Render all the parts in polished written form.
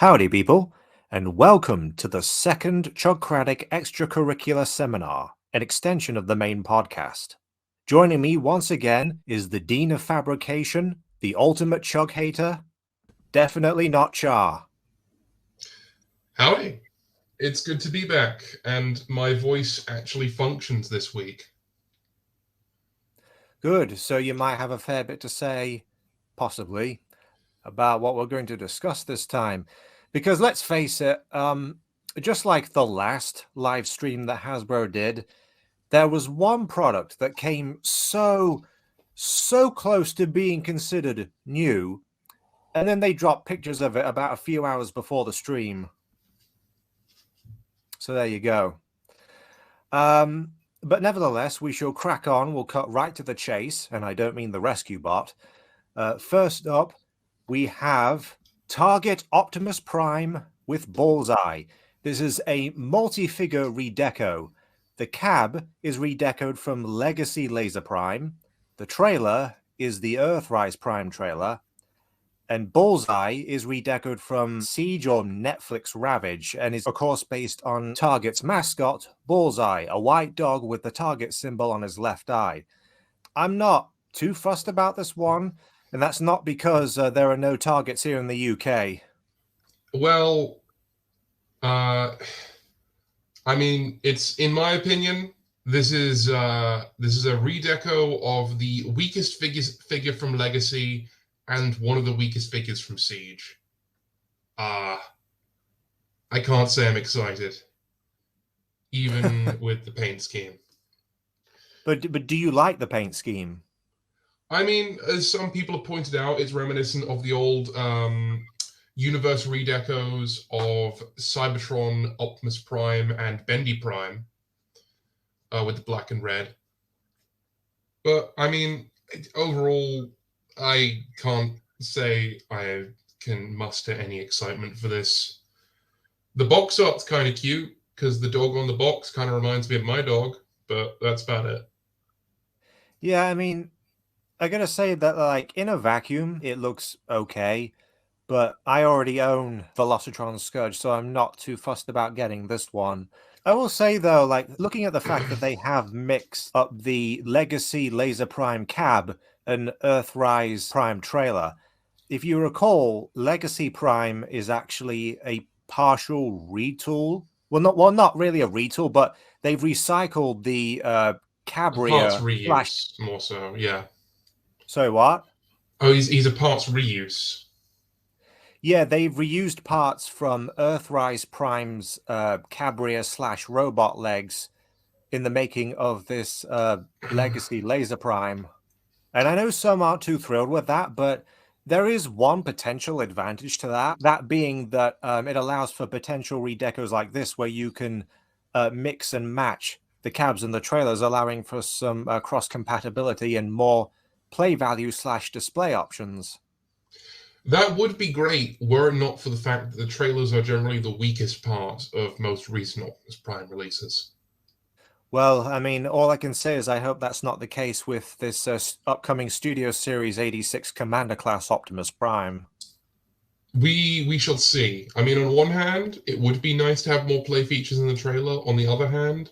Howdy, people, and welcome to the second Chugcratic Extracurricular Seminar, an extension of the main podcast. Joining me once again is the Dean of Fabrication, the ultimate Chug hater, DefinitelyNotChar. Howdy. It's good to be back, and my voice actually functions this week. Good, so you might have a fair bit to say, possibly, about what we're going to discuss this time. Because let's face it, just like the last live stream that Hasbro did, there was one product that came so close to being considered new, and then they dropped pictures of it about a few hours before the stream. So there you go. But nevertheless, we shall crack on. We'll cut right to the chase, and I don't mean the rescue bot. First up, we have Target Optimus Prime with Bullseye. This is a multi-figure redeco. The cab is redecoed from Legacy Laser Prime. The trailer is the Earthrise Prime trailer. And Bullseye is redecoed from Siege or Netflix Ravage and is, of course, based on Target's mascot, Bullseye, a white dog with the Target symbol on his left eye. I'm not too fussed about this one, and that's not because there are no Targets here in the UK. Well, I mean, it's, in my opinion, this is a redeco of the weakest figure from Legacy and one of the weakest figures from Siege. I can't say I'm excited, even with the paint scheme. But do you like the paint scheme? I mean, as some people have pointed out, it's reminiscent of the old universe redecos of Cybertron, Optimus Prime, and Bendy Prime with the black and red. But, I mean, overall, I can't say I can muster any excitement for this. The box art's kind of cute, because the dog on the box kind of reminds me of my dog, but that's about it. Yeah, I mean, I gotta say that, like, in a vacuum, it looks okay, but I already own Velocitron Scourge, so I'm not too fussed about getting this one. I will say, though, like, looking at the fact that they have mixed up the Legacy Laser Prime cab and Earthrise Prime trailer, if you recall, Legacy Prime is actually a partial retool. Well, not really a retool, but they've recycled the Cabria Parts reuse, more so, yeah. Sorry, what? Oh, he's a parts reuse. Yeah, they've reused parts from Earthrise Prime's Cabria / robot legs in the making of this Legacy Laser Prime. And I know some aren't too thrilled with that, but there is one potential advantage to that. That being that it allows for potential redecos like this, where you can mix and match the cabs and the trailers, allowing for some cross-compatibility and more play value / display options. That would be great were it not for the fact that the trailers are generally the weakest part of most recent Optimus Prime releases. Well, I mean, all I can say is I hope that's not the case with this upcoming Studio Series 86 Commander Class Optimus Prime. We shall see. I mean, on one hand, it would be nice to have more play features in the trailer. On the other hand,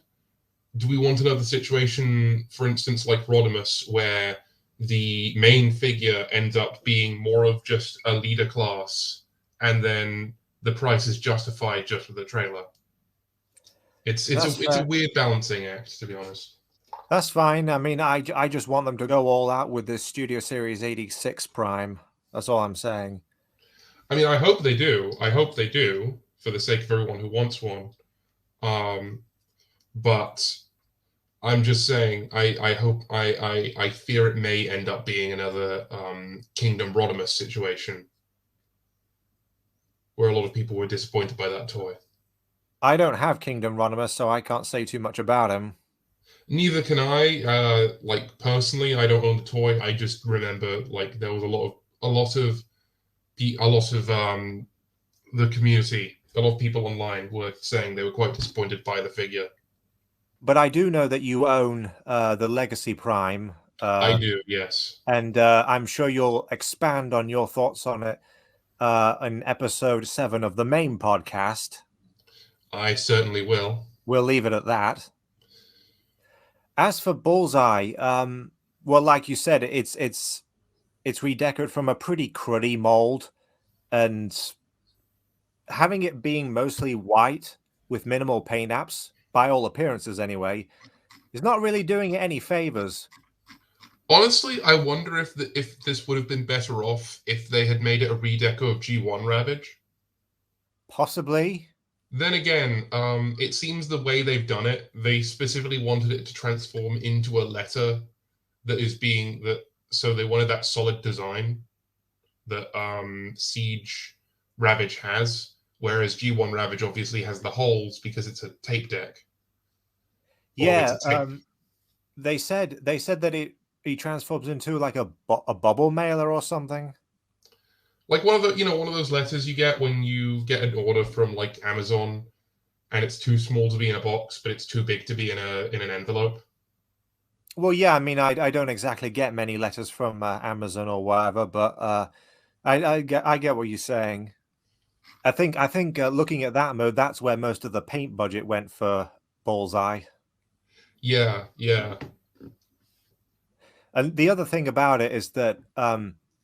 do we want another situation, for instance, like Rodimus, where the main figure ends up being more of just a leader class, and then the price is justified just for the trailer? It's a weird balancing act, to be honest. That's fine. I mean, I just want them to go all out with this Studio Series 86 Prime. That's all I'm saying. I mean, I hope they do. I hope they do, for the sake of everyone who wants one. But I'm just saying, I fear it may end up being another Kingdom Rodimus situation, where a lot of people were disappointed by that toy. I don't have Kingdom Rodimus, so I can't say too much about him. Neither can I. Like, personally, I don't own the toy. I just remember, like, there was a lot of the community, a lot of people online were saying they were quite disappointed by the figure. But I do know that you own the Legacy Prime. I do, yes. And I'm sure you'll expand on your thoughts on it in episode 7 of the main podcast. I certainly will. We'll leave it at that. As for Bullseye, well, like you said, it's redecorated from a pretty cruddy mold, and having it being mostly white with minimal paint apps, by all appearances anyway, is not really doing it any favors. Honestly, I wonder if this would have been better off if they had made it a redeco of G1 Ravage. Possibly. Then again, it seems the way they've done it, they specifically wanted it to transform into a letter that is being that. So they wanted that solid design that Siege Ravage has, whereas G1 Ravage obviously has the holes because it's a tape deck. Yeah, they said that he transforms into like a bubble mailer or something. Like one of those letters you get when you get an order from like Amazon, and it's too small to be in a box, but it's too big to be in an envelope. Well, yeah, I mean, I don't exactly get many letters from Amazon or whatever, but I get what you're saying. I think looking at that mode, that's where most of the paint budget went for Bullseye. Yeah. And the other thing about it is that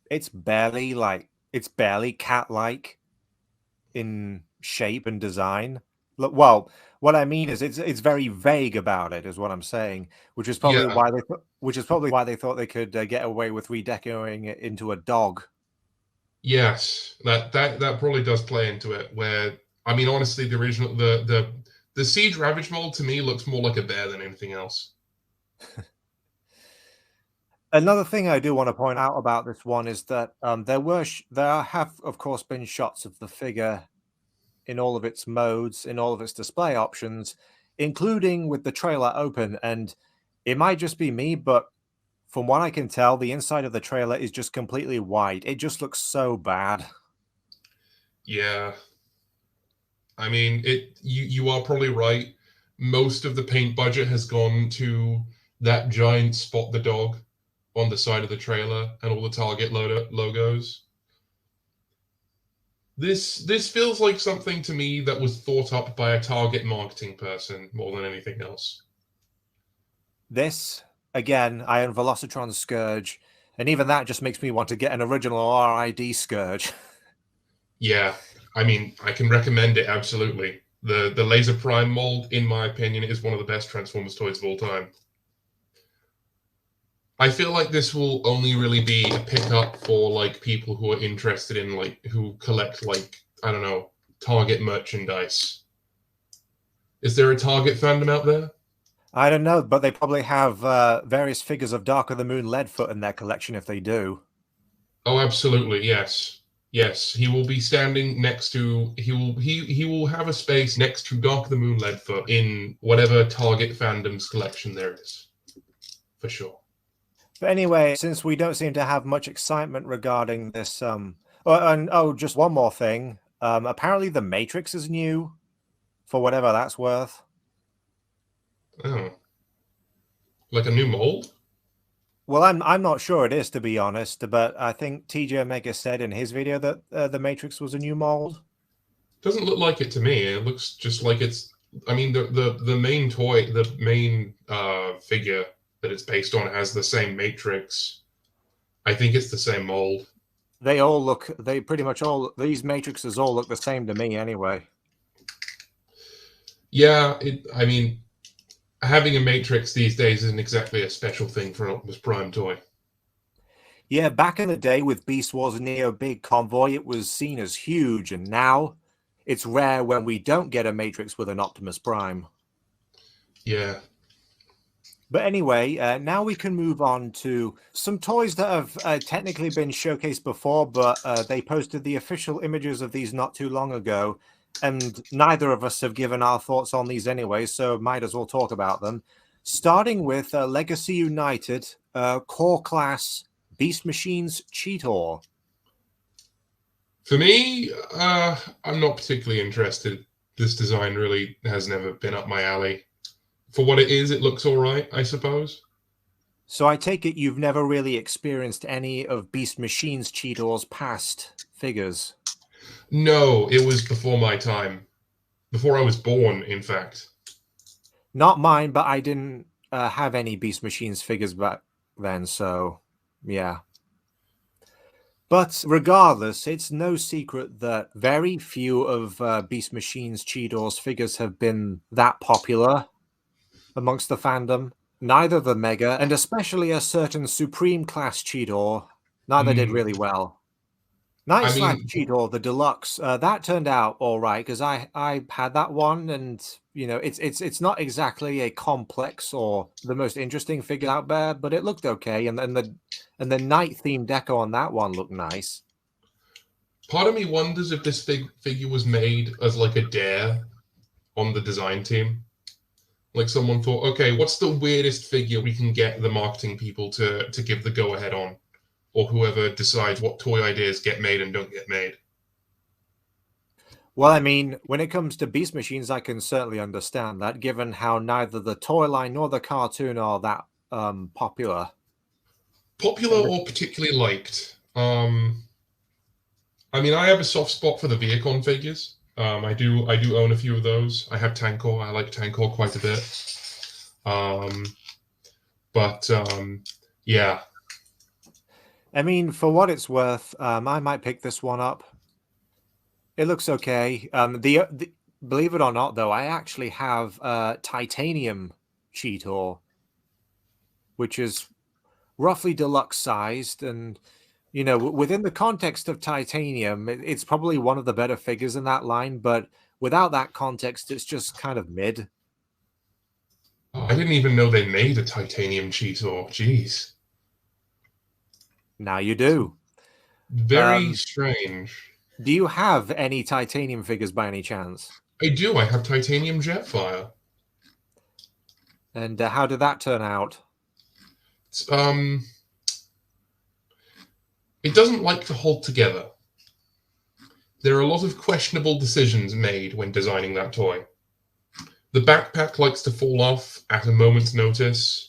it's barely cat-like in shape and design. Look, well, what I mean is it's very vague about it, is what I'm saying, which is probably why they thought they could get away with redecorating it into a dog. Yes, that probably does play into it. Where I mean, honestly, the original the Siege Ravage mold to me looks more like a bear than anything else. Another thing I do want to point out about this one is that there have, of course, been shots of the figure in all of its modes, in all of its display options, including with the trailer open. And it might just be me, but from what I can tell, the inside of the trailer is just completely white. It just looks so bad. Yeah. I mean, you are probably right. Most of the paint budget has gone to that giant Spot the Dog on the side of the trailer and all the Target logos. This feels like something to me that was thought up by a Target marketing person more than anything else. This, again, Iron Velocitron Scourge, and even that just makes me want to get an original RID Scourge. Yeah, I mean, I can recommend it, absolutely. The Laser Prime mold, in my opinion, is one of the best Transformers toys of all time. I feel like this will only really be a pickup for like people who are interested in who collect I don't know, Target merchandise. Is there a Target fandom out there? I don't know, but they probably have various figures of Dark of the Moon Leadfoot in their collection if they do. Oh, absolutely, yes. Yes, he will be standing next to he will have a space next to Dark of the Moon Leadfoot in whatever Target fandom's collection there is. For sure. But anyway, since we don't seem to have much excitement regarding this, just one more thing. Apparently the Matrix is new, for whatever that's worth. Oh. Like a new mold? Well, I'm not sure it is, to be honest, but I think TJ Omega said in his video that the Matrix was a new mold. Doesn't look like it to me. It looks just like it's. I mean, the main toy, the main figure that it's based on has the same Matrix. I think it's the same mold. They pretty much all, these Matrixes all look the same to me anyway. Yeah, I mean, having a Matrix these days isn't exactly a special thing for an Optimus Prime toy. Yeah, back in the day with Beast Wars Neo Big Convoy, it was seen as huge, and now it's rare when we don't get a Matrix with an Optimus Prime. Yeah. But anyway, now we can move on to some toys that have technically been showcased before, but they posted the official images of these not too long ago, and neither of us have given our thoughts on these anyway, so might as well talk about them. Starting with Legacy United Core Class Beast Machines Cheetor. For me, I'm not particularly interested. This design really has never been up my alley. For what it is, it looks all right, I suppose. So I take it you've never really experienced any of Beast Machines Cheetor's past figures? No, it was before my time. Before I was born, in fact. Not mine, but I didn't have any Beast Machines figures back then, so yeah. But regardless, it's no secret that very few of Beast Machines Cheetor's figures have been that popular amongst the fandom. Neither the Mega, and especially a certain Supreme Class Cheetor, neither did really well. Night I Slash mean, Cheetor, the deluxe, that turned out all right because I had that one, and you know it's not exactly a complex or the most interesting figure out there, but it looked okay, and the night themed deco on that one looked nice. part of me wonders if this figure was made as like a dare on the design team. Like someone thought, okay, what's the weirdest figure we can get the marketing people to give the go ahead on, or whoever decides what toy ideas get made and don't get made. Well, I mean, when it comes to Beast Machines, I can certainly understand that, given how neither the toy line nor the cartoon are that popular. Popular or particularly liked. I mean, I have a soft spot for the Viacon figures. I do own a few of those. I have Tankor. I like Tankor quite a bit. But yeah. I mean, for what it's worth, I might pick this one up. It looks okay. The believe it or not, though, I actually have titanium Cheetor, which is roughly deluxe sized, and you know, within the context of titanium, it's probably one of the better figures in that line. But without that context, it's just kind of mid. I didn't even know they made a titanium Cheetor. Jeez. Now you do. Very strange. Do you have any titanium figures by any chance? I do. I have titanium Jetfire. And how did that turn out? It doesn't like to hold together. There are a lot of questionable decisions made when designing that toy. The backpack likes to fall off at a moment's notice.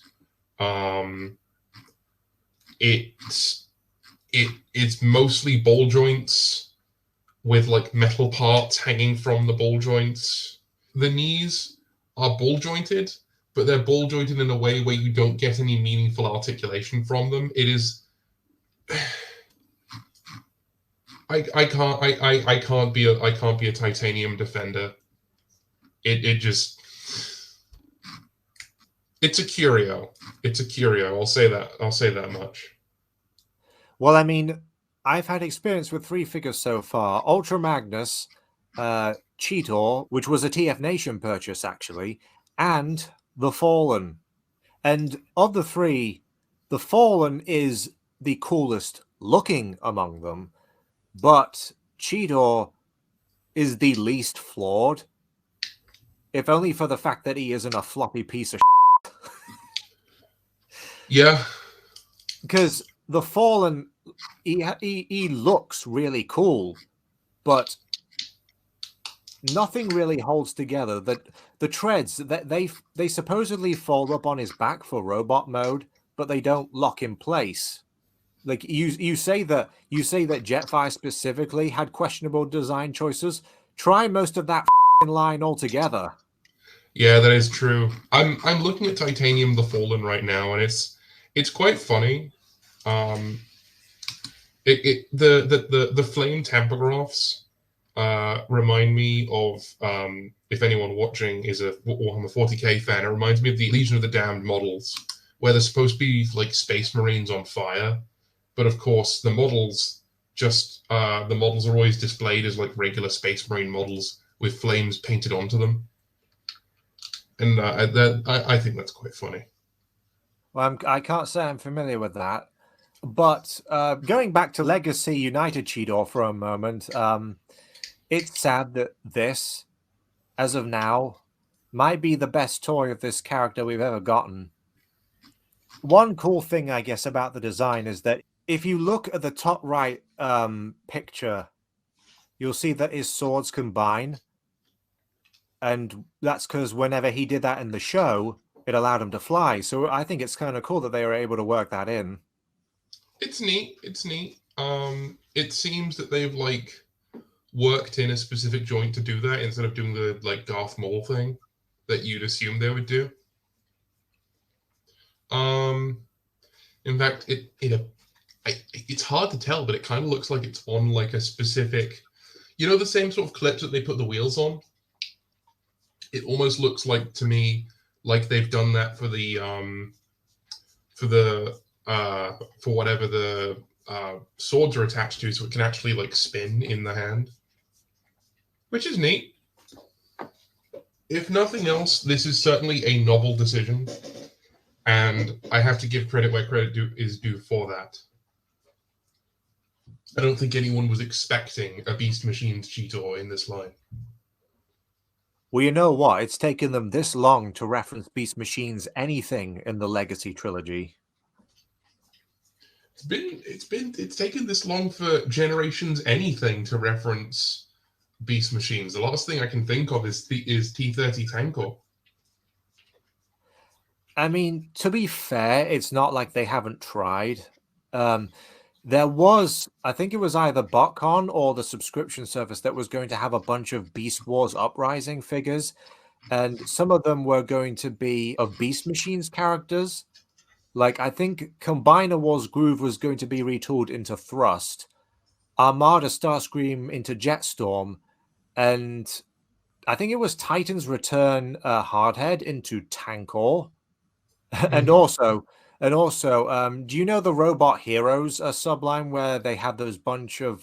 It's mostly ball joints with like metal parts hanging from the ball joints. The knees are ball jointed, but they're ball jointed in a way where you don't get any meaningful articulation from them. It is. I can't be a titanium defender. It just it's a curio. It's a curio. I'll say that much. Well, I mean, I've had experience with 3 figures so far: Ultra Magnus, Cheetor, which was a TF Nation purchase actually, and the Fallen. And of the 3, the Fallen is the coolest looking among them, but Cheetor is the least flawed, if only for the fact that he isn't a floppy piece of Yeah. because the Fallen, he looks really cool, but nothing really holds together. That the treads that they supposedly fold up on his back for robot mode, but they don't lock in place. Like you say that Jetfire specifically had questionable design choices. Try most of that line altogether. Yeah, that is true. I'm looking at Titanium the Fallen right now, and it's quite funny. The flame tampograph remind me of if anyone watching is a Warhammer 40k fan, it reminds me of the Legion of the Damned models, where they're supposed to be like Space Marines on fire, but of course the models are always displayed as like regular Space Marine models with flames painted onto them, and I think that's quite funny. Well, I can't say I'm familiar with that. But going back to Legacy United Cheetor for a moment, it's sad that this, as of now, might be the best toy of this character we've ever gotten. One cool thing, I guess, about the design is that if you look at the top right picture, you'll see that his swords combine. And that's because whenever he did that in the show, it allowed him to fly. So I think it's kind of cool that they were able to work that in. It's neat. It seems that they've like worked in a specific joint to do that instead of doing the like Darth Maul thing that you'd assume they would do. In fact, it's hard to tell, but it kind of looks like it's on like a specific, the same sort of clips that they put the wheels on. It almost looks like to me like they've done that for whatever the swords are attached to, so it can actually like spin in the hand, which is neat. If nothing else, this is certainly a novel decision, and I have to give credit where credit is due for that. I don't think anyone was expecting a Beast Machines Cheetor in this line. Well, you know what? It's taken them this long to reference Beast Machines anything in the Legacy trilogy. It's taken this long for Generations anything to reference Beast Machines. The last thing I can think of is T-30 Tankor. I mean, to be fair, it's not like they haven't tried. There was, I think it was either BotCon or the subscription service that was going to have a bunch of Beast Wars Uprising figures, and some of them were going to be of Beast Machines characters. Like, I think Combiner Wars Groove was going to be retooled into Thrust, Armada Starscream into Jetstorm, and I think it was Titan's Return Hardhead into Tankor. And also, do you know the Robot Heroes subline where they have those bunch of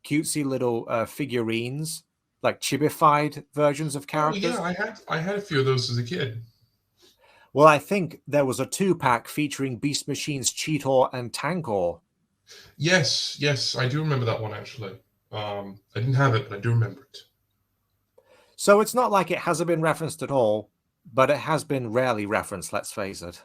cutesy little figurines, like chibified versions of characters? Oh, yeah, I had a few of those as a kid. Well, I think there was a 2-pack featuring Beast Machines Cheetor and Tankor. Yes, I do remember that one, actually. I didn't have it, but I do remember it. So it's not like it hasn't been referenced at all, but it has been rarely referenced, let's face it.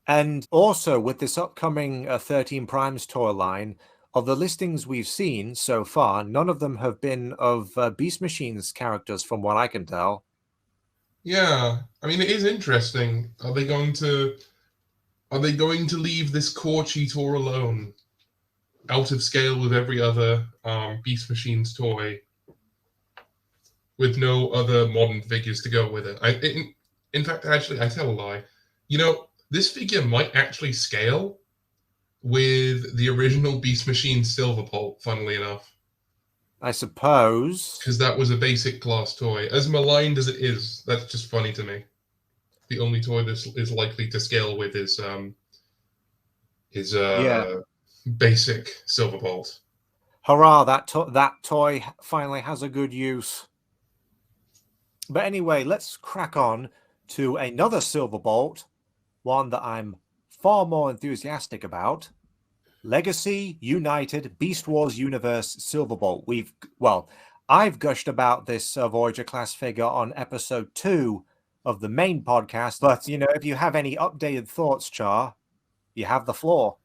And also, with this upcoming 13 Primes toy line, of the listings we've seen so far, none of them have been of Beast Machines characters, from what I can tell. Yeah, I mean, it is interesting. Are they going to leave this core Cheetor alone, out of scale with every other Beast Machines toy, with no other modern figures to go with it? In fact, actually, I tell a lie. This figure might actually scale with the original Beast Machines Silverbolt, funnily enough. I suppose. Because that was a basic class toy. As maligned as it is, that's just funny to me. The only toy this is likely to scale with is basic Silverbolt. Hurrah, that toy finally has a good use. But anyway, let's crack on to another Silverbolt, one that I'm far more enthusiastic about. Legacy United Beast Wars Universe Silverbolt. I've gushed about this Voyager class figure on episode 2 of the main podcast, but if you have any updated thoughts, Char, you have the floor.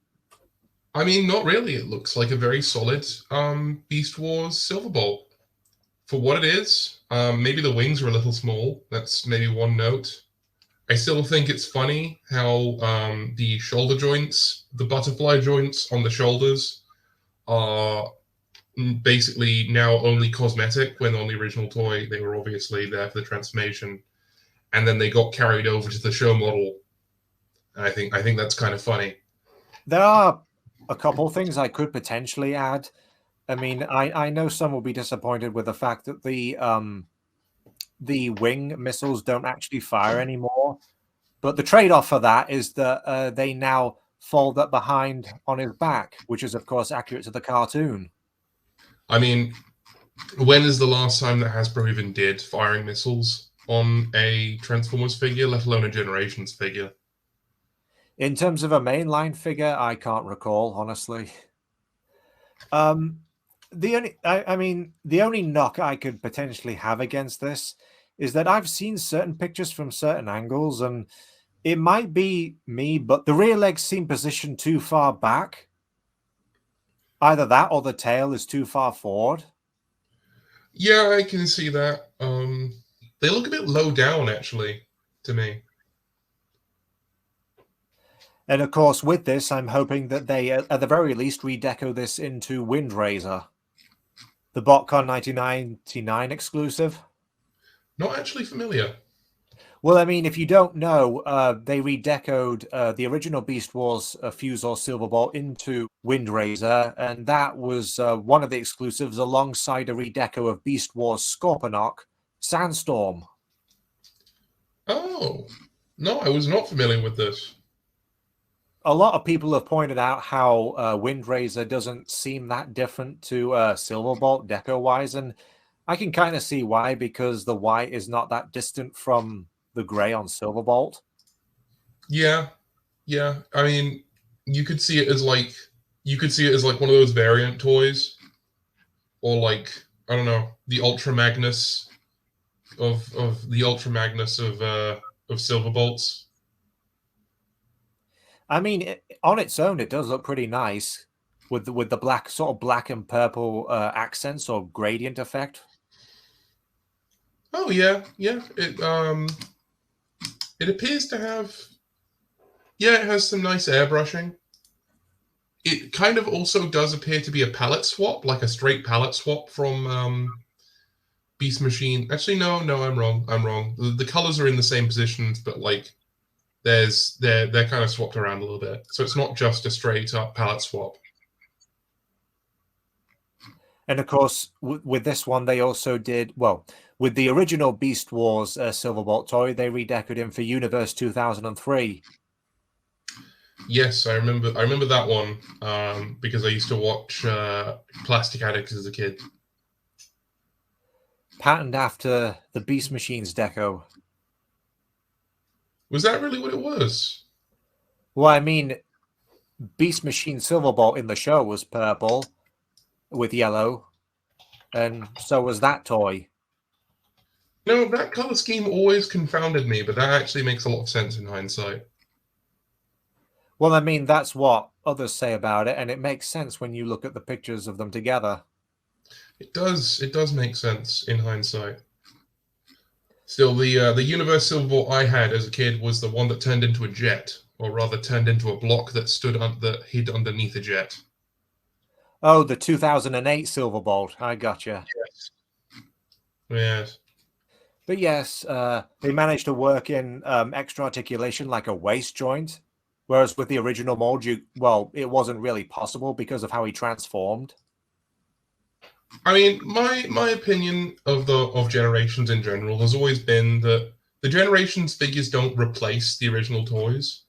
I mean, not really. It looks like a very solid Beast Wars Silverbolt. For what it is, maybe the wings are a little small. That's maybe one note. I still think it's funny how the shoulder joints, the butterfly joints on the shoulders, are basically now only cosmetic, when on the original toy they were obviously there for the transformation, and then they got carried over to the show model. And I think that's kind of funny. There are a couple things I could potentially add. I mean, I know some will be disappointed with the fact that the wing missiles don't actually fire anymore. But the trade-off for that is that they now fold up behind on his back, which is, of course, accurate to the cartoon. I mean, when is the last time that Hasbro even did firing missiles on a Transformers figure, let alone a Generations figure? In terms of a mainline figure, I can't recall, honestly. The only knock I could potentially have against this is that I've seen certain pictures from certain angles, and it might be me, but the rear legs seem positioned too far back. Either that or the tail is too far forward. Yeah, I can see that. They look a bit low down, actually, to me. And of course, with this, I'm hoping that they, at the very least, redeco this into Windraiser. The BotCon 1999 exclusive? Not actually familiar. Well, I mean, if you don't know, they redecoed the original Beast Wars Fusor Silverbolt into Windrazor, and that was one of the exclusives alongside a redeco of Beast Wars Scorponok Sandstorm. Oh, no, I was not familiar with this. A lot of people have pointed out how Windrazor doesn't seem that different to Silverbolt deco-wise, and I can kind of see why, because the white is not that distant from the gray on Silverbolt. Yeah, yeah. I mean, you could see it as like one of those variant toys, or like, I don't know, the Ultra Magnus of the Ultra Magnus of Silverbolts. I mean, on its own, it does look pretty nice with the black sort of black and purple accents or gradient effect. Oh yeah, yeah. It appears to have, yeah, it has some nice airbrushing. It kind of also does appear to be a palette swap, like a straight palette swap from Beast Machine. Actually, no, I'm wrong. The colors are in the same positions, but like they're kind of swapped around a little bit. So it's not just a straight up palette swap. And of course, with this one, they also did, well, with the original Beast Wars Silverbolt toy, they redecorated him for Universe 2003. Yes, I remember that one because I used to watch Plastic Addicts as a kid. Patterned after the Beast Machines deco. Was that really what it was? Well, I mean, Beast Machine Silverbolt in the show was purple with yellow, and so was that toy. No, that color scheme always confounded me, but that actually makes a lot of sense in hindsight. Well, I mean, that's what others say about it, and it makes sense when you look at the pictures of them together. It does make sense in hindsight. Still, the Universe Silverbolt I had as a kid was the one that turned into a jet, or rather turned into a block that that hid underneath a jet. Oh, the 2008 Silverbolt. I gotcha. Yes. Yes. But yes, they managed to work in extra articulation like a waist joint, whereas with the original mold, it wasn't really possible because of how he transformed. I mean, my opinion of Generations in general has always been that the Generations figures don't replace the original toys,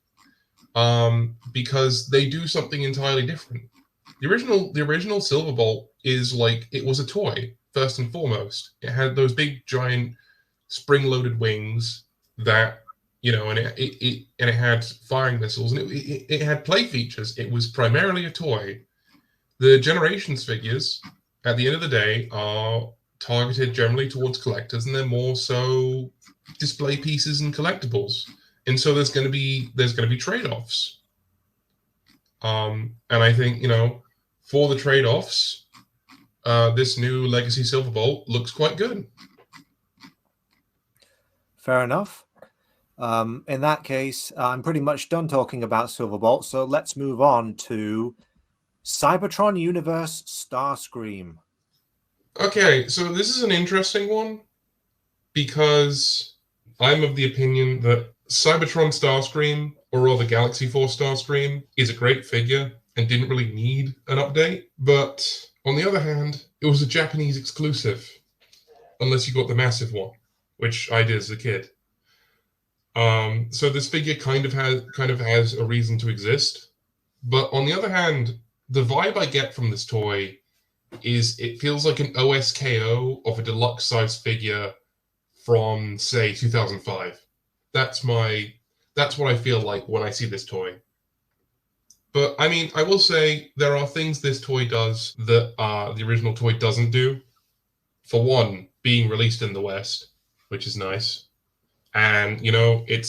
because they do something entirely different. The original Silverbolt is like, it was a toy first and foremost. It had those big giant spring-loaded wings that, you know, and it had firing missiles, and it had play features. It was primarily a toy. The Generations figures, at the end of the day, are targeted generally towards collectors, and they're more so display pieces and collectibles. And so there's going to be trade-offs. And I think, you know, for the trade-offs, this new Legacy Silverbolt looks quite good. Fair enough. In that case, I'm pretty much done talking about Silverbolt, so let's move on to Cybertron Universe Starscream. Okay, so this is an interesting one because I'm of the opinion that Cybertron Starscream, or rather Galaxy Force Starscream, is a great figure and didn't really need an update. But on the other hand, it was a Japanese exclusive, unless you got the massive one, which I did as a kid. So this figure kind of has a reason to exist. But on the other hand, the vibe I get from this toy is it feels like an OSKO of a deluxe size figure from, say, 2005. That's what I feel like when I see this toy. But I mean, I will say there are things this toy does that the original toy doesn't do. For one, being released in the West, which is nice. And, you know, it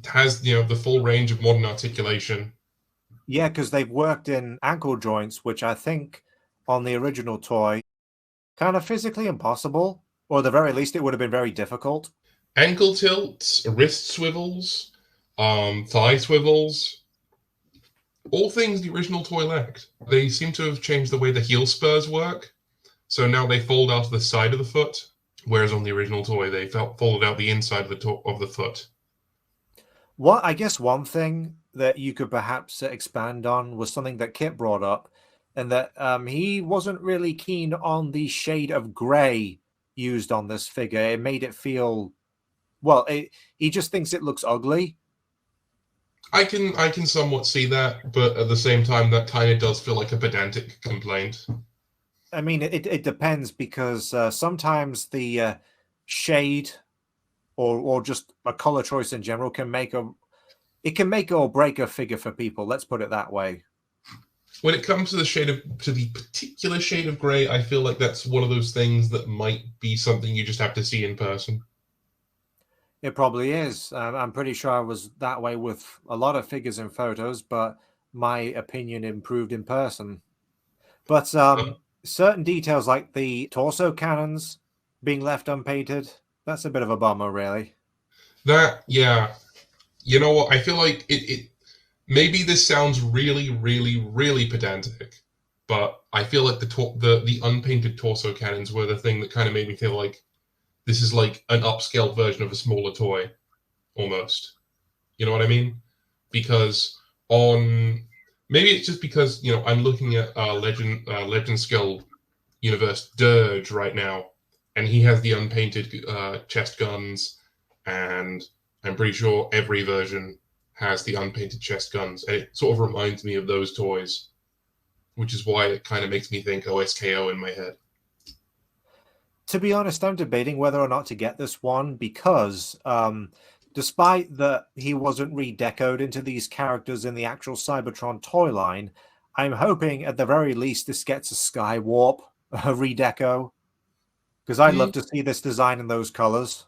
has, you know, the full range of modern articulation. Yeah, because they've worked in ankle joints, which I think on the original toy, kind of physically impossible, or at the very least, it would have been very difficult. Ankle tilts, wrist swivels, thigh swivels, all things the original toy lacked. They seem to have changed the way the heel spurs work. So now they fold out the side of the foot, whereas on the original toy they folded out the inside of the foot. What I guess one thing that you could perhaps expand on was something that Kit brought up, and that he wasn't really keen on the shade of gray used on this figure. It made it feel, well, he just thinks it looks ugly. I can somewhat see that, but at the same time, that kind of does feel like a pedantic complaint. I mean, it depends, because sometimes the shade or just a color choice in general can make or break a figure for people. Let's put it that way. When it comes to the particular shade of gray, I feel like that's one of those things that might be something you just have to see in person. It probably is. I'm pretty sure I was that way with a lot of figures in photos, but my opinion improved in person. But certain details like the torso cannons being left unpainted, that's a bit of a bummer, really. Yeah. You know what? I feel like it maybe this sounds really, really, really pedantic, but I feel like the unpainted torso cannons were the thing that kind of made me feel like this is like an upscaled version of a smaller toy, almost. You know what I mean? Because maybe it's just because I'm looking at Legend Skill Universe Dirge right now, and he has the unpainted chest guns, and I'm pretty sure every version has the unpainted chest guns, and it sort of reminds me of those toys, which is why it kind of makes me think OSKO in my head. To be honest, I'm debating whether or not to get this one, because despite that he wasn't redecoed into these characters in the actual Cybertron toy line, I'm hoping at the very least this gets a Skywarp redeco, because I'd love to see this design in those colors.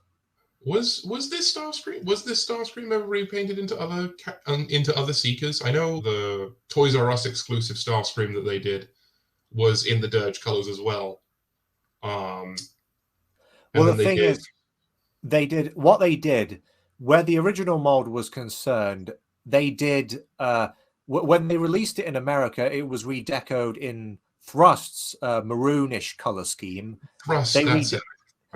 Was this Starscream? Was this Starscream ever repainted into other Seekers? I know the Toys R Us exclusive Starscream that they did was in the Dirge colors as well. Well, the thing is, they did where the original mold was concerned. They did when they released it in America, it was redecoed in Thrust's maroonish color scheme. Thrust,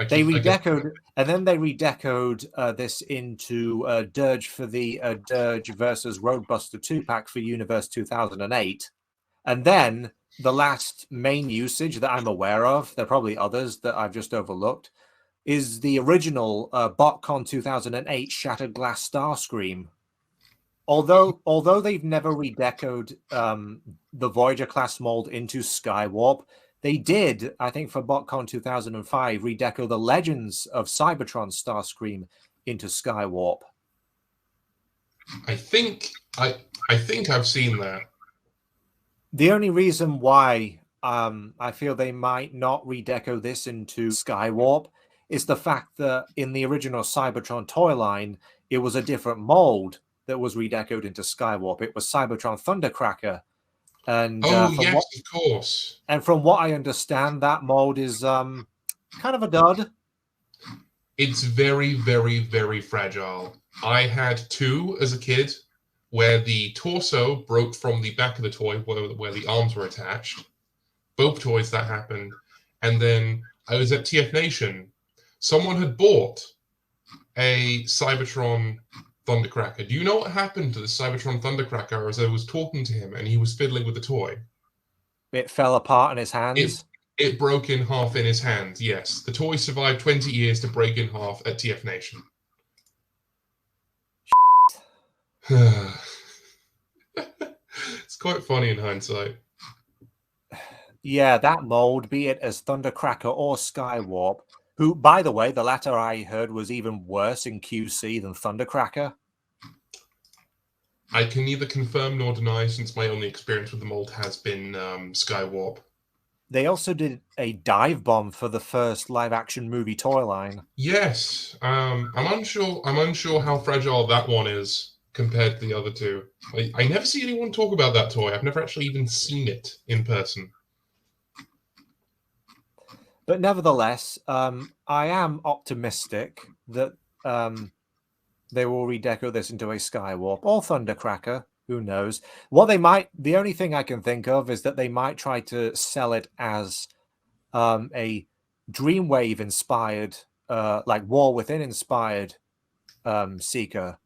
they redecoed, and then they redecoed this into Dirge for the Dirge versus Roadbuster 2-pack for Universe 2008. And then the last main usage that I'm aware of, there are probably others that I've just overlooked, is the original BotCon 2008 Shattered Glass Starscream. Although they've never redecoed the Voyager class mold into Skywarp, they did, I think, for BotCon 2005, redeco the Legends of Cybertron Starscream into Skywarp. I think I've seen that. The only reason why I feel they might not redeco this into Skywarp is the fact that in the original Cybertron toy line, it was a different mold that was redecoed into Skywarp. It was Cybertron Thundercracker. And yes, of course. And from what I understand, that mold is kind of a dud. It's very, very, very fragile. I had two as a kid, where the torso broke from the back of the toy where the arms were attached. Both toys that happened. And then I was at TF Nation. Someone had bought a Cybertron Thundercracker. Do you know what happened to the Cybertron Thundercracker as I was talking to him and he was fiddling with the toy? It fell apart in his hands? It broke in half in his hands, yes. The toy survived 20 years to break in half at TF Nation. It's quite funny in hindsight. Yeah, that mold, be it as Thundercracker or Skywarp, who, by the way, the latter I heard was even worse in QC than Thundercracker. I can neither confirm nor deny, since my only experience with the mold has been Skywarp. They also did a dive bomb for the first live-action movie toy line. Yes, I'm unsure how fragile that one is compared to the other two. I never see anyone talk about that toy. I've never actually even seen it in person. But nevertheless, I am optimistic that they will redeco this into a Skywarp or Thundercracker. Who knows? The only thing I can think of is that they might try to sell it as a Dreamwave inspired, like War Within inspired Seeker.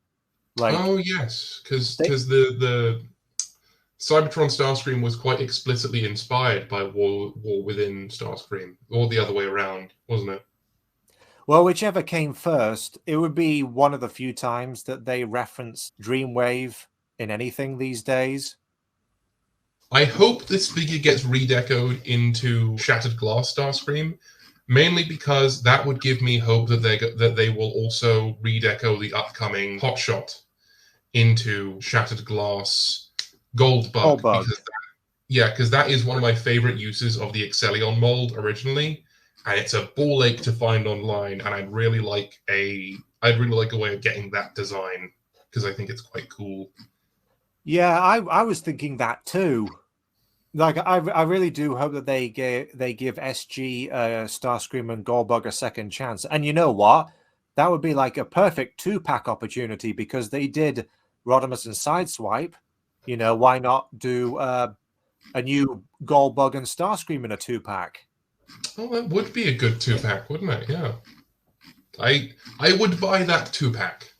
Like, Oh yes, because they, the Cybertron Starscream was quite explicitly inspired by War Within Starscream, or the other way around, wasn't it? well, whichever came first, it would be one of the few times that they reference Dreamwave in anything these days. I hope this figure gets redecoed into Shattered Glass Starscream, mainly because that would give me hope that they will also redeco the upcoming Hotshot into Shattered Glass Goldbug, Goldbug. because that is one of my favorite uses of the Excellion mold originally, and it's a ball ache to find online, and I'd really like a way of getting that design because I think it's quite cool. Yeah, I was thinking that too. Like, I really do hope that they give SG Starscream and Goldbug a second chance. And you know what? That would be like a perfect 2-pack opportunity because they did Rodimus and Sideswipe. You know, why not do a new Goldbug and Starscream in a 2-pack? Oh, that would be a good 2-pack, wouldn't it? Yeah. I would buy that 2-pack.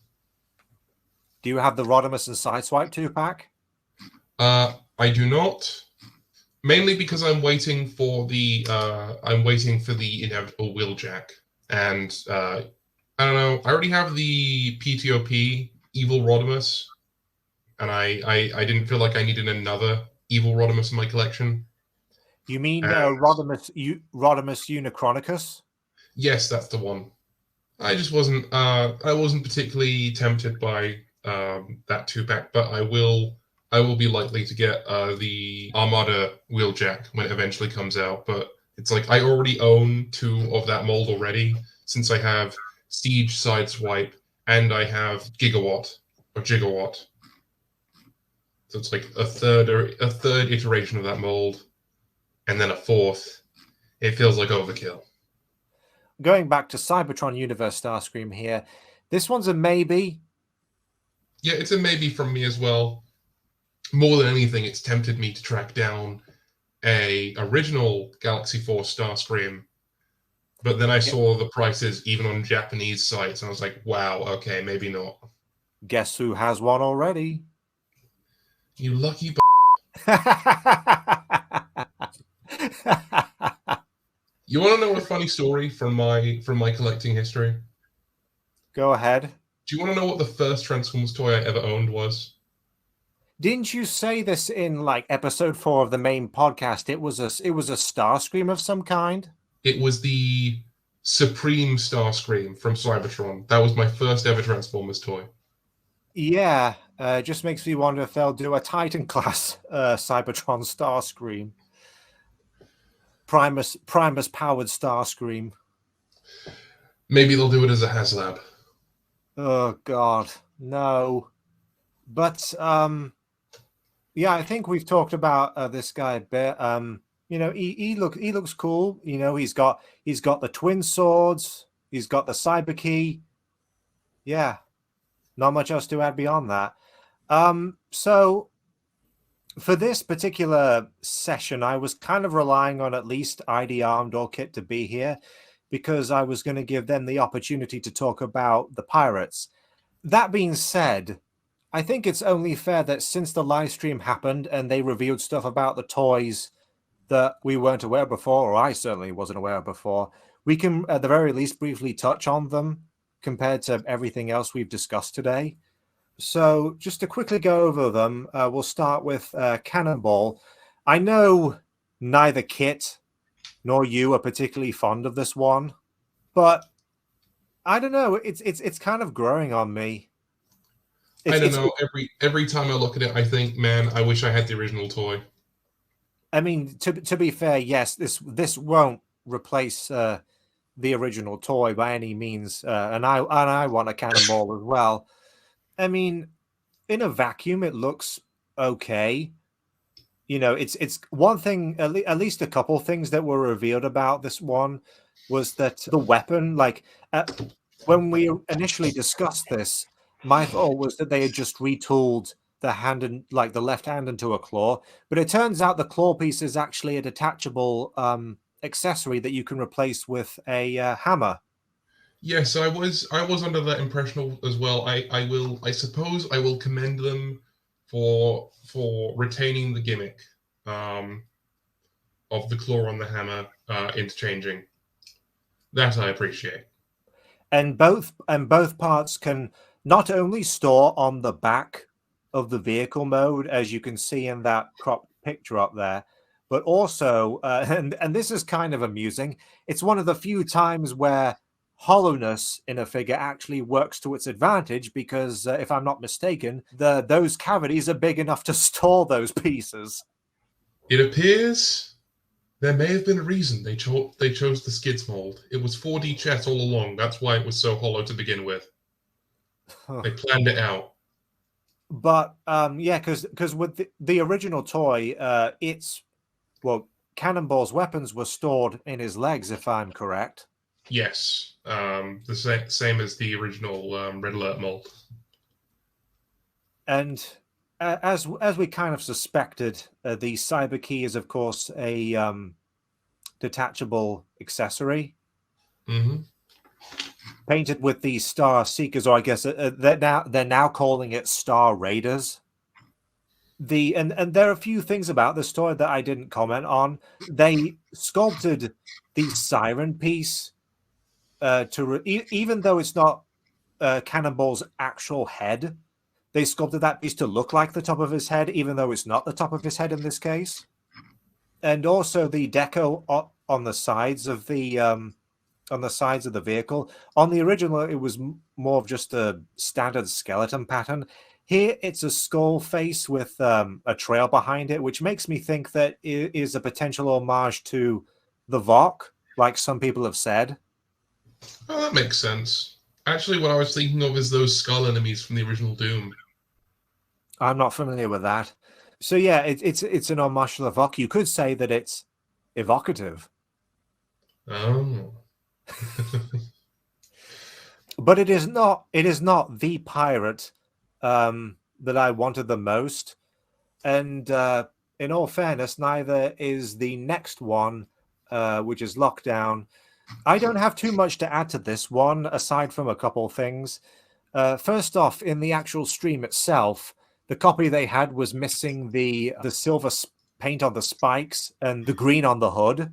Do you have the Rodimus and Sideswipe 2-pack? I do not. Mainly because I'm waiting for the inevitable Wheeljack, and I don't know. I already have the PTOP Evil Rodimus, and I didn't feel like I needed another Evil Rodimus in my collection. You mean And Rodimus Unicronicus? yes, that's the one. I just wasn't. I wasn't particularly tempted by that 2-pack, but I will be likely to get the Armada Wheeljack when it eventually comes out. But it's like I already own 2 of that mold already, since I have Siege Sideswipe and I have Gigawatt. So it's like a third iteration of that mold, and then a 4th. It feels like overkill. Going back to Cybertron Universe Starscream here, this one's a maybe. Yeah, it's a maybe from me as well. More than anything, it's tempted me to track down a original Galaxy Force Starscream, but then I saw the prices even on Japanese sites, and I was like, wow, okay, maybe not. Guess who has one already? You lucky You want to know a funny story from my collecting history? Go ahead. Do you want to know what the first Transformers toy I ever owned was? Didn't you say this in like episode 4 of the main podcast? It was a Starscream of some kind. It was the Supreme Starscream from Cybertron. That was my first ever Transformers toy. Yeah, just makes me wonder if they'll do a Titan class Cybertron Starscream. Primus powered Starscream. Maybe they'll do it as a HasLab. Oh God, no. But yeah, I think we've talked about this guy a bit. You know, he looks cool. You know, he's got the twin swords. He's got the cyber key. Yeah, not much else to add beyond that. So for this particular session, I was kind of relying on at least ID Armed or Kit to be here because I was going to give them the opportunity to talk about the pirates. That being said, I think it's only fair that since the live stream happened and they revealed stuff about the toys that we weren't aware before, or I certainly wasn't aware of before, we can at the very least briefly touch on them compared to everything else we've discussed today. So just to quickly go over them, we'll start with Cannonball. I know neither Kit nor you are particularly fond of this one, but I don't know. It's kind of growing on me. I don't know. Every time I look at it, I think, man, I wish I had the original toy. I mean, to be fair, yes, this won't replace the original toy by any means, and I want a Cannonball as well. I mean, in a vacuum, it looks okay. You know, it's one thing. At least a couple things that were revealed about this one was that the weapon, like when we initially discussed this, my thought was that they had just retooled the hand and like the left hand into a claw, but it turns out the claw piece is actually a detachable accessory that you can replace with a hammer. Yes, I was under that impression as well. I suppose I will commend them for retaining the gimmick of the claw on the hammer interchanging. That I appreciate. And both parts can not only store on the back of the vehicle mode, as you can see in that crop picture up there, but also, and this is kind of amusing, it's one of the few times where hollowness in a figure actually works to its advantage, because if I'm not mistaken, those cavities are big enough to store those pieces. It appears there may have been a reason they chose the skids mold. It was 4D chess all along. That's why it was so hollow to begin with. They planned it out. But yeah, because with the original toy, Cannonball's weapons were stored in his legs, if I'm correct. Yes, the same as the original Red Alert mold. And as we kind of suspected, the Cyber Key is, of course, a detachable accessory. Mm-hmm. Painted with the Star Seekers, or I guess they're now calling it Star Raiders. And there are a few things about this toy that I didn't comment on. They sculpted the siren piece even though it's not Cannonball's actual head, they sculpted that piece to look like the top of his head, even though it's not the top of his head in this case. And also the deco on the sides of the vehicle. On the original, it was more of just a standard skeleton pattern. Here, it's a skull face with a trail behind it, which makes me think that it is a potential homage to the Vok, like some people have said. Oh, that makes sense. Actually, what I was thinking of is those skull enemies from the original Doom. I'm not familiar with that. So yeah, it's an homage to the Vok. You could say that it's evocative. Oh. But it is not the pirate that I wanted the most. And in all fairness, neither is the next one, which is Lockdown. I don't have too much to add to this one, aside from a couple things. First off, in the actual stream itself, the copy they had was missing the silver paint on the spikes and the green on the hood.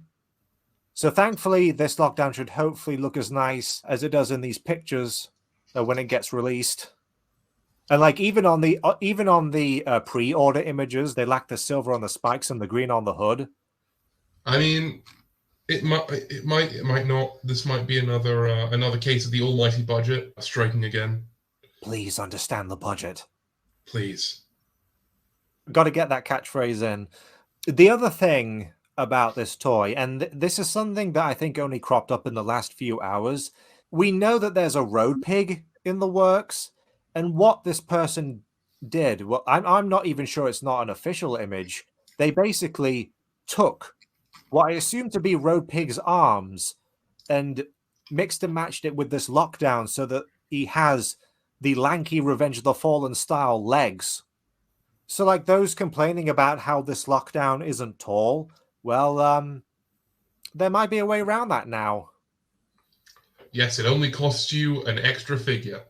So thankfully, this Lockdown should hopefully look as nice as it does in these pictures when it gets released. And like even on the pre-order images, they lack the silver on the spikes and the green on the hood. I mean, it might not. This might be another case of the almighty budget striking again. Please understand the budget. Please. Got to get that catchphrase in. The other thing about this toy, and this is something that I think only cropped up in the last few hours, we know that there's a road pig in the works, and what this person did, well, I'm not even sure it's not an official image. They basically took what I assume to be Road Pig's arms and mixed and matched it with this Lockdown so that he has the lanky Revenge of the Fallen style legs. So like those complaining about how this Lockdown isn't tall, well, there might be a way around that now. Yes, it only costs you an extra figure.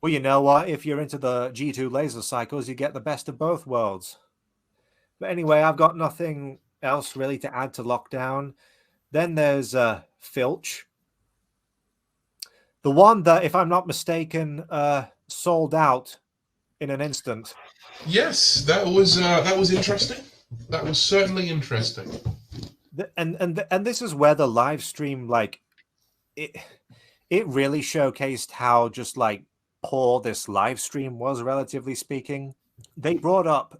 Well, you know what? If you're into the G2 laser cycles, you get the best of both worlds. But anyway, I've got nothing else really to add to Lockdown. Then there's Filch. The one that, if I'm not mistaken, sold out in an instant. Yes, that was interesting. That was certainly interesting. And this is where the live stream, like, it really showcased how just like poor this live stream was, relatively speaking. They brought up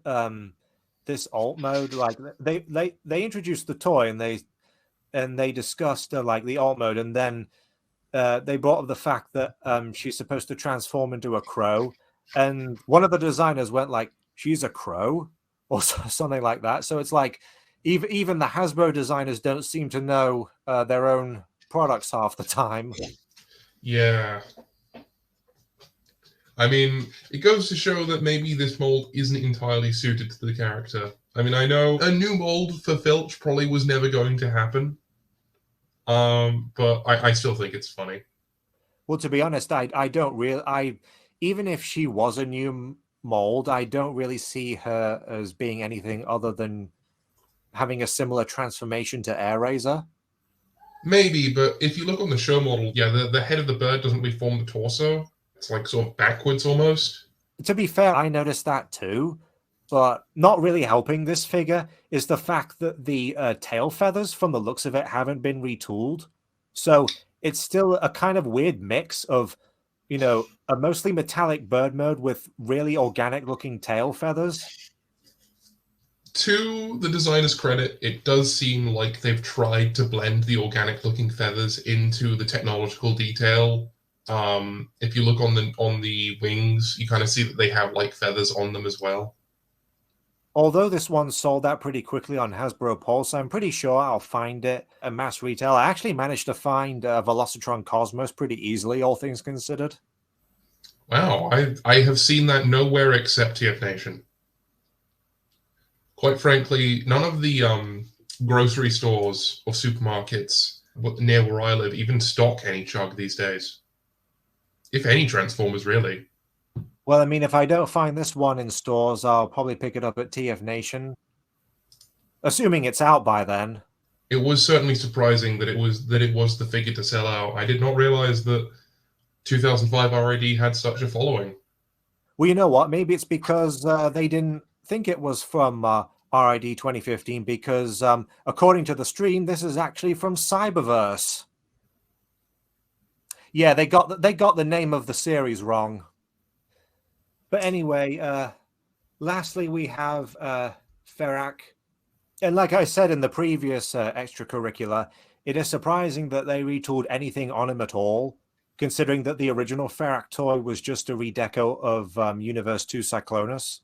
this alt mode, like they introduced the toy and they discussed like the alt mode, and then they brought up the fact that she's supposed to transform into a crow, and one of the designers went like, "She's a crow," or something like that. So it's like even the Hasbro designers don't seem to know their own products half the time. Yeah. I mean, it goes to show that maybe this mold isn't entirely suited to the character. I mean, I know a new mold for Filch probably was never going to happen, But I still think it's funny. Well, to be honest, I don't really even if she was a new mold, I don't really see her as being anything other than having a similar transformation to Airraiser. Maybe, but if you look on the show model, yeah, the head of the bird doesn't really form the torso. It's like sort of backwards almost. To be fair, I noticed that too, but not really helping this figure is the fact that the tail feathers, from the looks of it, haven't been retooled. So it's still a kind of weird mix of, a mostly metallic bird mode with really organic looking tail feathers. To the designer's credit, it does seem like they've tried to blend the organic looking feathers into the technological detail. If you look on the wings, you kind of see that they have like feathers on them as well. Although this one sold out pretty quickly on Hasbro Pulse, I'm pretty sure I'll find it at mass retail. I actually managed to find Velocitron Cosmos pretty easily, all things considered. Wow, I have seen that nowhere except TF Nation. Quite frankly, none of the grocery stores or supermarkets near where I live even stock any Chug these days. If any Transformers, really. Well, I mean, if I don't find this one in stores, I'll probably pick it up at TF Nation. Assuming it's out by then. It was certainly surprising that it was the figure to sell out. I did not realize that 2005 RID had such a following. Well, you know what? Maybe it's because they didn't think it was from RID 2015 because, according to the stream, this is actually from Cyberverse. Yeah, they got the name of the series wrong. But anyway, lastly, we have Ferak. And like I said in the previous extracurricular, it is surprising that they retooled anything on him at all, considering that the original Ferak toy was just a redeco of Universe 2 Cyclonus.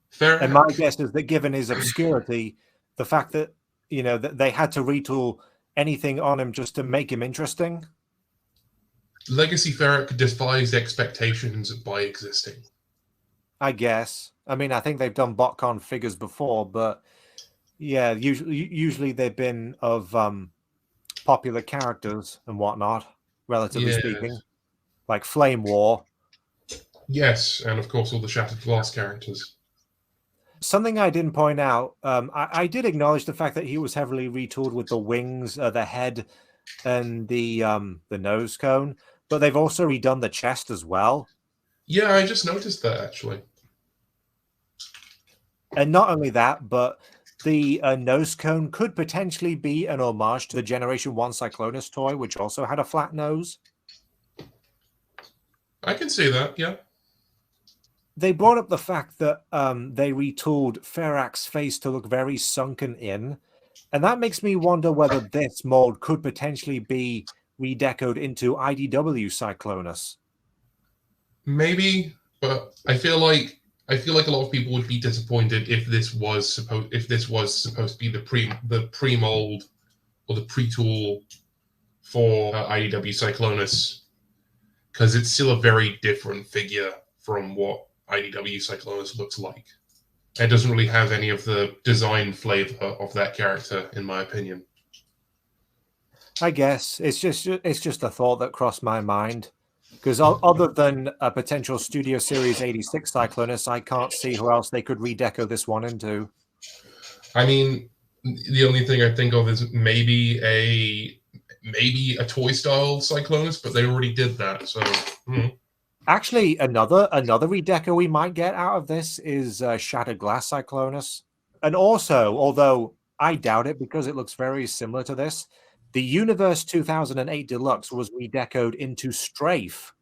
Ferak. And my guess is that given his obscurity, the fact that, that they had to retool anything on him just to make him interesting. Legacy Ferak defies expectations by existing. I guess. I mean, I think they've done BotCon figures before, but yeah, usually they've been of popular characters and whatnot, relatively speaking, like Flame War. Yes, and of course all the Shattered Glass characters. Something I didn't point out, I did acknowledge the fact that he was heavily retooled with the wings, the head, and the nose cone, but they've also redone the chest as well. Yeah, I just noticed that actually. And not only that, but the nose cone could potentially be an homage to the Generation 1 Cyclonus toy, which also had a flat nose. I can see that, yeah. They brought up the fact that they retooled Ferak's face to look very sunken in, and that makes me wonder whether this mold could potentially be redecoed into IDW Cyclonus. Maybe, but I feel like a lot of people would be disappointed if this was supposed to be the pre-mold or the pre-tool for IDW Cyclonus, because it's still a very different figure from what IDW Cyclonus looks like. It doesn't really have any of the design flavor of that character, in my opinion. I guess it's just a thought that crossed my mind. Because other than a potential Studio Series 86 Cyclonus, I can't see who else they could redeco this one into. I mean, the only thing I think of is maybe a toy-style Cyclonus, but they already did that, so... Actually, another redeco we might get out of this is Shattered Glass Cyclonus. And also, although I doubt it because it looks very similar to this, the Universe 2008 Deluxe was redecoed into Strafe,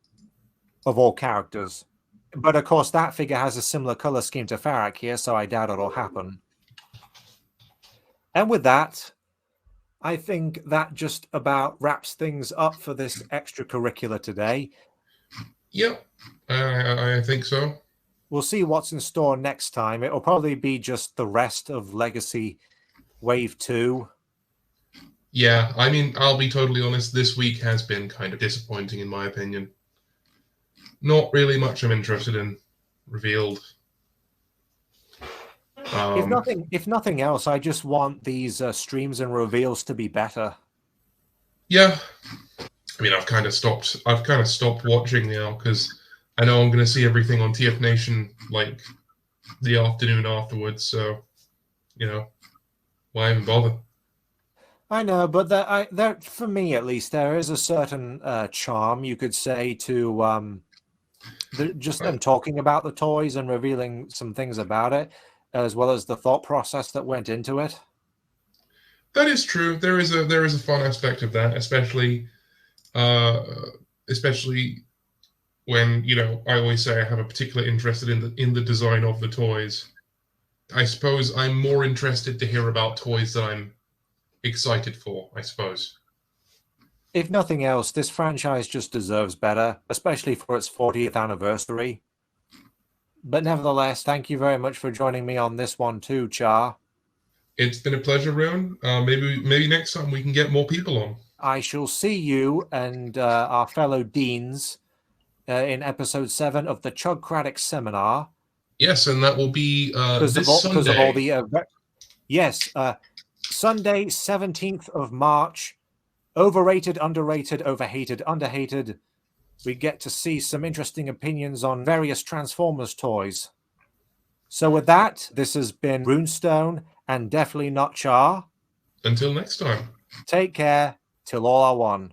of all characters. But of course, that figure has a similar color scheme to Ferak here, so I doubt it'll happen. And with that, I think that just about wraps things up for this extracurricular today. Yep, I think so. We'll see what's in store next time. It'll probably be just the rest of Legacy Wave 2. Yeah, I mean, I'll be totally honest, this week has been kind of disappointing in my opinion. Not really much I'm interested in revealed. If nothing else, I just want these streams and reveals to be better. Yeah, I mean, I've kind of stopped watching now because I know I'm going to see everything on TF Nation like the afternoon afterwards. So, you know, why even bother? I know, but there, for me at least, there is a certain charm, you could say, to just them talking about the toys and revealing some things about it, as well as the thought process that went into it. That is true. There is a fun aspect of that, uh, especially when I always say I have a particular interest in the design of the toys. I suppose I'm more interested to hear about toys that I'm excited for, I suppose. If nothing else, this franchise just deserves better, especially for its 40th anniversary. But nevertheless, thank you very much for joining me on this one too, Char. It's been a pleasure, Rowan. Maybe next time we can get more people on. I shall see you and our fellow deans in episode 7 of the Chugcratic seminar. Yes, and that will be Because this of all Sunday. the yes, Sunday 17th of March. Overrated, underrated, overhated, underhated. We get to see some interesting opinions on various Transformers toys. So with that, this has been Runestone and Definitely Not Char. Until next time. Take care, till all are one.